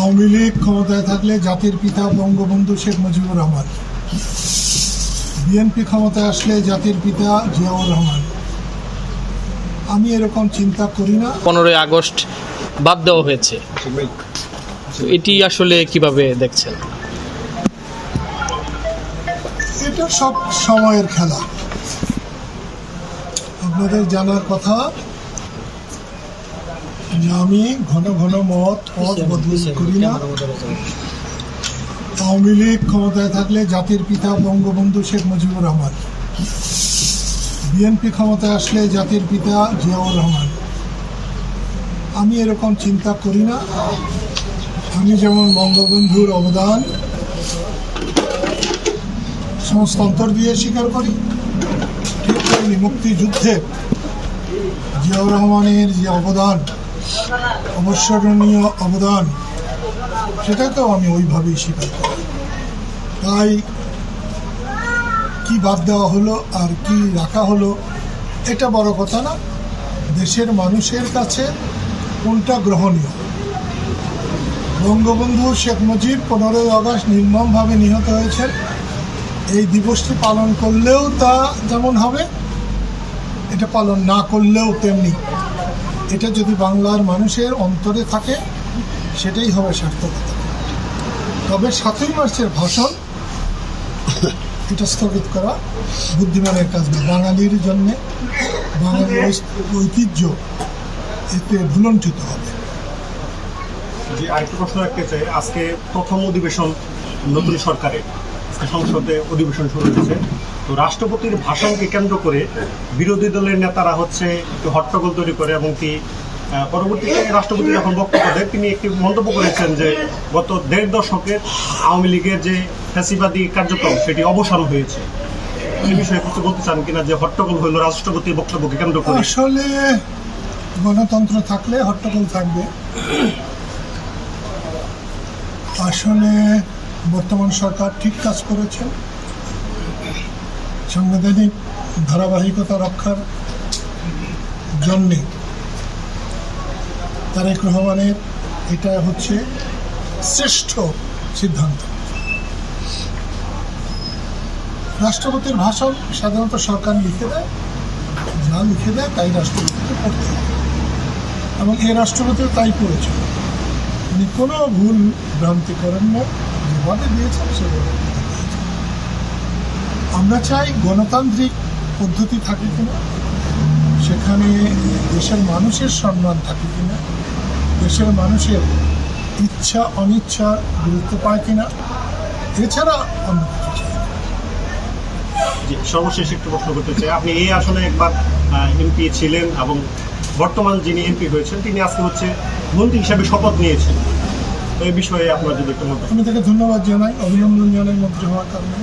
আওয়ামী লীগ ক্ষমতায় থাকলে জাতির পিতা বঙ্গবন্ধু শেখ মুজিবুর রহমান, বিএনপি ক্ষমতায় আসলে জাতির পিতা জিয়াউর রহমান। আমি এরকম চিন্তা করি না। 15ই আগস্ট বাদ দেওয়া হয়েছে, তো এটি আসলে কিভাবে দেখছেন? এটা সব সময়ের খেলা। আপনাদের জানার কথা যে আমি ঘন ঘন মত বদল করি না। আওয়ামী লীগ ক্ষমতায় থাকলে জাতির পিতা বঙ্গবন্ধু শেখ মুজিবুর রহমান, বিএনপি ক্ষমতায় আসলে জাতির পিতা জিয়াউর রহমান। আমি এরকম চিন্তা করি না। আমি যেমন বঙ্গবন্ধুর অবদান সমস্ত অন্তর দিয়ে স্বীকার করি, ঠিক তেমনি মুক্তিযুদ্ধে জিয়াউর রহমানের যে অবদান, অবস্মরণীয় অবদান, সেটাকেও আমি ওইভাবেই স্বীকার করি। তাই কি বাদ দেওয়া হলো আর কি রাখা হলো এটা বড় কথা না। দেশের মানুষের কাছে কোনটা গ্রহণীয়? বঙ্গবন্ধু শেখ মুজিব 15ই আগস্ট নির্মমভাবে নিহত হয়েছেন। এই দিবসটি পালন করলেও তা যেমন হবে, এটা পালন না করলেও তেমনি। এটা যদি বাংলার মানুষের অন্তরে থাকে সেটাই হবে সার্থকতা। তবে 7ই মার্চের ভাষণ এটা স্থগিত করা বুদ্ধিমানের কাজ না। বাঙালির জন্যে বাঙালির ঐতিহ্য এতে ভুলণ্ঠিত হবে। যে আরেকটা প্রশ্ন রাখতে চাই, আজকে প্রথম অধিবেশন নতুন সরকারের, আজকে সংসদে অধিবেশন শুরু হয়েছে। তো রাষ্ট্রপতির ভাষণকে কেন্দ্র করে বিরোধী দলের নেতারা একটু হট্টগোল তৈরি করে, এবং কি পরবর্তীতে রাষ্ট্রপতি যখন বক্তব্য দেন তিনি একটি মন্তব্য করেছেন যে গত 1.5 দশকের আওয়ামী লীগের যে ফ্যাসিবাদী কার্যক্রম সেটি অবসান হয়েছে। এই বিষয়ে কিছু বলতে চান কিনা, যে হট্টগোল হইল রাষ্ট্রপতির বক্তব্যকে কেন্দ্র করে? আসলে গণতন্ত্র থাকলে হট্টগোল থাকবে। আসলে বর্তমান সরকার ঠিক কাজ করেছে। সাংবিধানিক ধারাবাহিকতা রক্ষার জন্যে তারেক রহমানের এটা শ্রেষ্ঠ সিদ্ধান্ত। রাষ্ট্রপতির ভাষণ সাধারণত সরকার লিখে দেয়, যা লিখে দেয় তাই রাষ্ট্রপতিকে পড়তে হয়, এবং এই রাষ্ট্রপতিও তাই করেছে। উনি কোনো ভুল ভ্রান্তি করেন না, যেভাবে দিয়েছেন সেভাবে দিয়েছেন। আমরা চাই গণতান্ত্রিক পদ্ধতি থাকে কিনা, সেখানে দেশের মানুষের সম্মান থাকে কিনা, দেশের মানুষের ইচ্ছা অনিচ্ছা গুরুত্ব পায় কিনা, এছাড়া অন্য কিছু চাই। সর্বশেষ একটু প্রশ্ন করতে চাই, আপনি এই আসনে একবার এমপি ছিলেন এবং বর্তমান যিনি এমপি হয়েছেন তিনি আজকে মন্ত্রী হিসাবে শপথ নিয়েছেন। তো এই বিষয়ে আপনার যদি একটু মত। আমি তাকে ধন্যবাদ জানাই, অভিনন্দন জানাই মন্ত্রী হওয়ার কারণে।